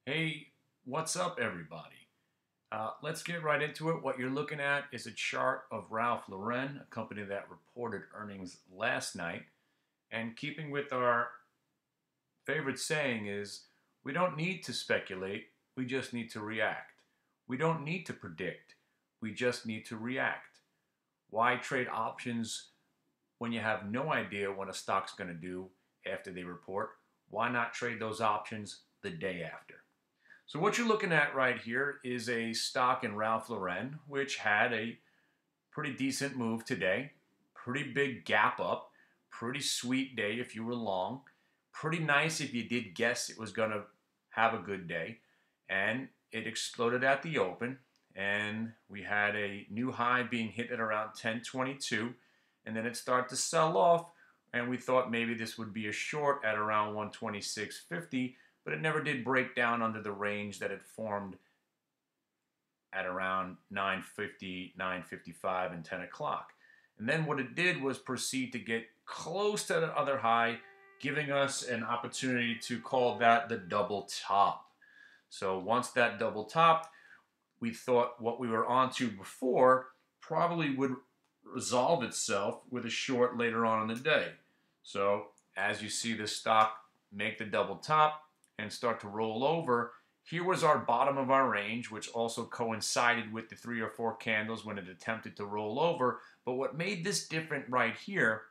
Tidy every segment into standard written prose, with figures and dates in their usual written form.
Hey, what's up, everybody? Let's get right into it. What you're looking at is a chart of Ralph Lauren, a company that reported earnings last night. And keeping with our favorite saying is, we don't need to speculate, we just need to react. We don't need to predict, we just need to react. Why trade options when you have no idea what a stock's going to do after they report? Why not trade those options the day after? So what you're looking at right here is a stock in Ralph Lauren, which had a pretty decent move today. Pretty big gap up. Pretty sweet day if you were long. Pretty nice if you did guess it was going to have a good day. And it exploded at the open. And we had a new high being hit at around 1022. And then it started to sell off. And we thought maybe this would be a short at around 126.50, but it never did break down under the range that it formed at around 9:50, 9:55, and 10 o'clock. And then what it did was proceed to get close to the other high, giving us an opportunity to call that the double top. So once that double topped, we thought what we were onto before probably would resolve itself with a short later on in the day. So as you see the stock make the double top and start to roll over, here was our bottom of our range, which also coincided with the 3 or 4 candles when it attempted to roll over. But what made this different right here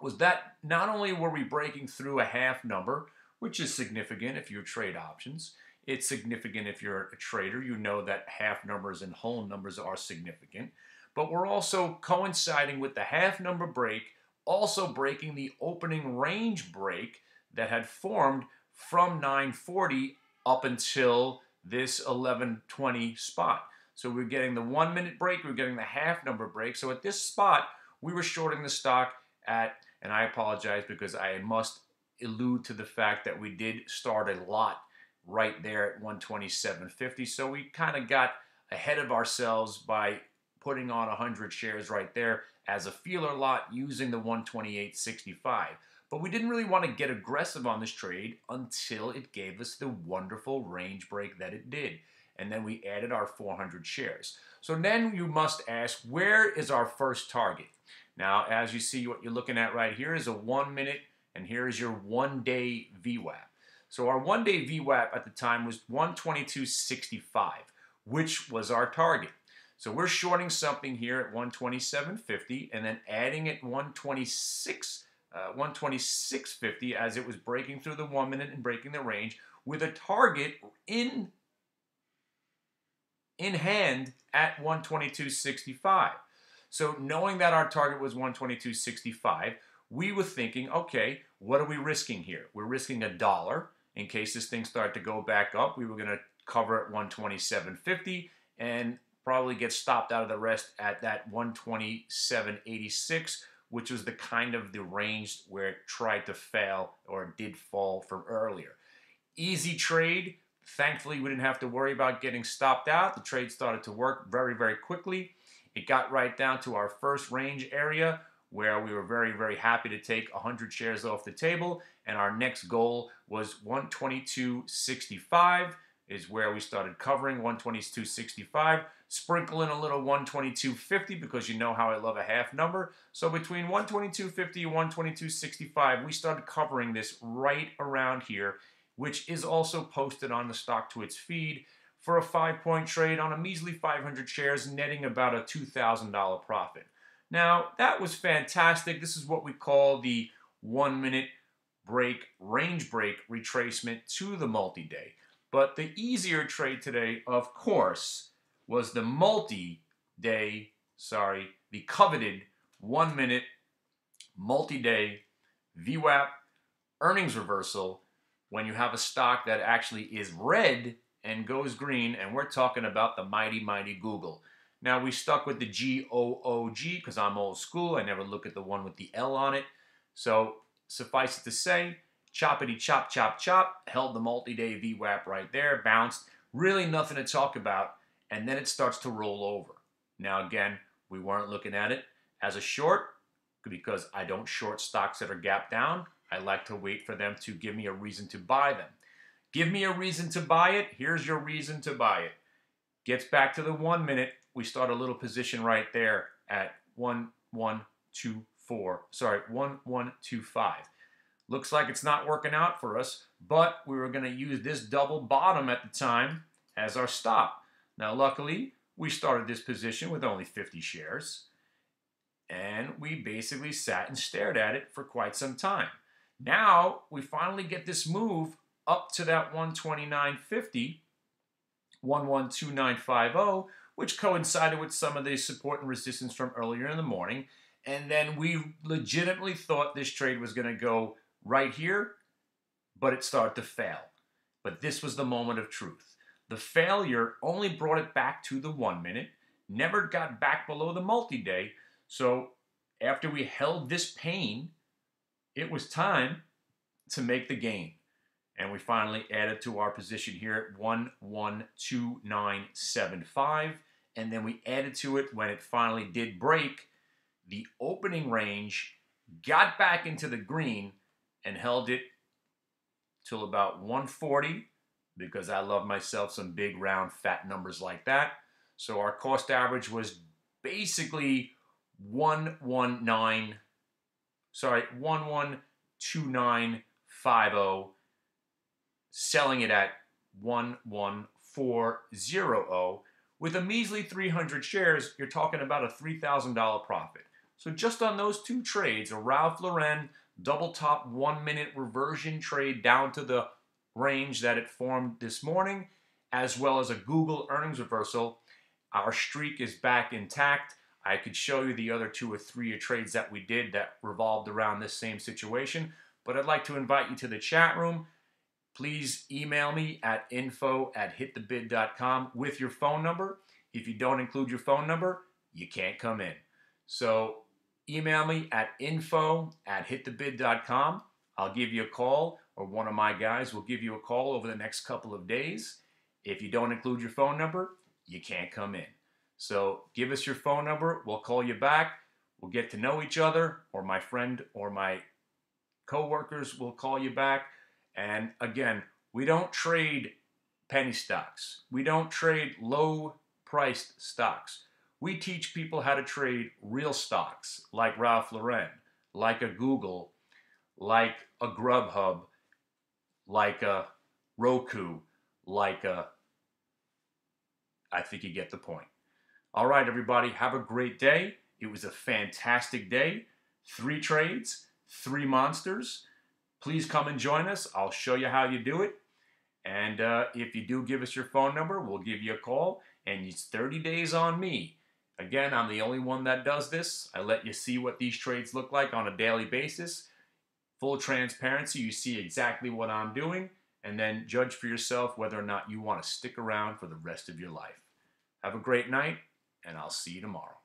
was that not only were we breaking through a half number, which is significant if you trade options, it's significant if you're a trader. You know that half numbers and whole numbers are significant. But we're also coinciding with the half number break, also breaking the opening range break that had formed from 940 up until this 1120 spot. So we're getting the 1 minute break, we're getting the half number break. So at this spot, we were shorting the stock at, and I apologize because I must allude to the fact that we did start a lot right there at 127.50. So we kind of got ahead of ourselves by putting on 100 shares right there as a feeler lot using the 128.65. But we didn't really want to get aggressive on this trade until it gave us the wonderful range break that it did. And then we added our 400 shares. So then you must ask, where is our first target? Now, as you see, what you're looking at right here is a 1 minute, and here is your 1 day VWAP. So our 1 day VWAP at the time was 122.65, which was our target. So we're shorting something here at 127.50 and then adding it 126.50 as it was breaking through the 1 minute and breaking the range with a target in hand at 122.65. So knowing that our target was 122.65, we were thinking, okay, what are we risking here? We're risking $1 in case this thing started to go back up. We were going to cover at 127.50 and probably get stopped out of the rest at that 127.86, which was the kind of the range where it tried to fail or did fall from earlier. Easy trade. Thankfully, we didn't have to worry about getting stopped out. The trade started to work very, very quickly. It got right down to our first range area where we were very, very happy to take 100 shares off the table. And our next goal was 122.65 is where we started covering, 122.65. Sprinkle in a little 122.50 because you know how I love a half number. So between 122.50 and 122.65, we started covering this right around here, which is also posted on the Stock to its feed for a 5-point trade on a measly 500 shares, netting about a $2,000 profit. Now, that was fantastic. This is what we call the 1 minute break, range break retracement to the multi-day. But the easier trade today, of course, was the the coveted 1 minute multi-day VWAP earnings reversal when you have a stock that actually is red and goes green, and we're talking about the mighty, mighty Google. Now, we stuck with the GOOG because I'm old school. I never look at the one with the L on it. So suffice it to say, choppity chop, chop, chop, held the multi-day VWAP right there, bounced. Really nothing to talk about, and then it starts to roll over. Now, again, we weren't looking at it as a short because I don't short stocks that are gap down. I like to wait for them to give me a reason to buy them. Give me a reason to buy it. Here's your reason to buy it. Gets back to the 1 minute. We start a little position right there at 1124. Sorry, 1125. Looks like it's not working out for us, but we were going to use this double bottom at the time as our stop. Now, luckily, we started this position with only 50 shares, and we basically sat and stared at it for quite some time. Now, we finally get this move up to that 129.50, 112950, which coincided with some of the support and resistance from earlier in the morning. And then we legitimately thought this trade was going to go right here, but it started to fail. But this was the moment of truth. The failure only brought it back to the 1 minute, never got back below the multi-day. So after we held this pain, it was time to make the gain. And we finally added to our position here at 112975. And then we added to it when it finally did break the opening range, got back into the green, and held it till about 140, because I love myself some big round fat numbers like that. So our cost average was basically 112950, selling it at 11400. With a measly 300 shares, you're talking about a $3,000 profit. So just on those two trades, a Ralph Lauren double top 1 minute reversion trade down to the range that it formed this morning, as well as a Google earnings reversal, our streak is back intact. I could show you the other 2 or 3 trades that we did that revolved around this same situation, but I'd like to invite you to the chat room. Please email me at info@hitthebid.com with your phone number. If you don't include your phone number, you can't come in. So email me at info@hitthebid.com. I'll give you a call, or one of my guys will give you a call over the next couple of days. If you don't include your phone number, you can't come in. So give us your phone number. We'll call you back. We'll get to know each other, or my friend or my coworkers will call you back. And again, we don't trade penny stocks. We don't trade low-priced stocks. We teach people how to trade real stocks like Ralph Lauren, like a Google, like a Grubhub, like a Roku, like a... I think you get the point. All right, everybody, have a great day. It was a fantastic day. 3 trades, 3 monsters. Please come and join us. I'll show you how you do it. And if you do give us your phone number, we'll give you a call. And it's 30 days on me. Again, I'm the only one that does this. I let you see what these trades look like on a daily basis. Full transparency, you see exactly what I'm doing. And then judge for yourself whether or not you want to stick around for the rest of your life. Have a great night, and I'll see you tomorrow.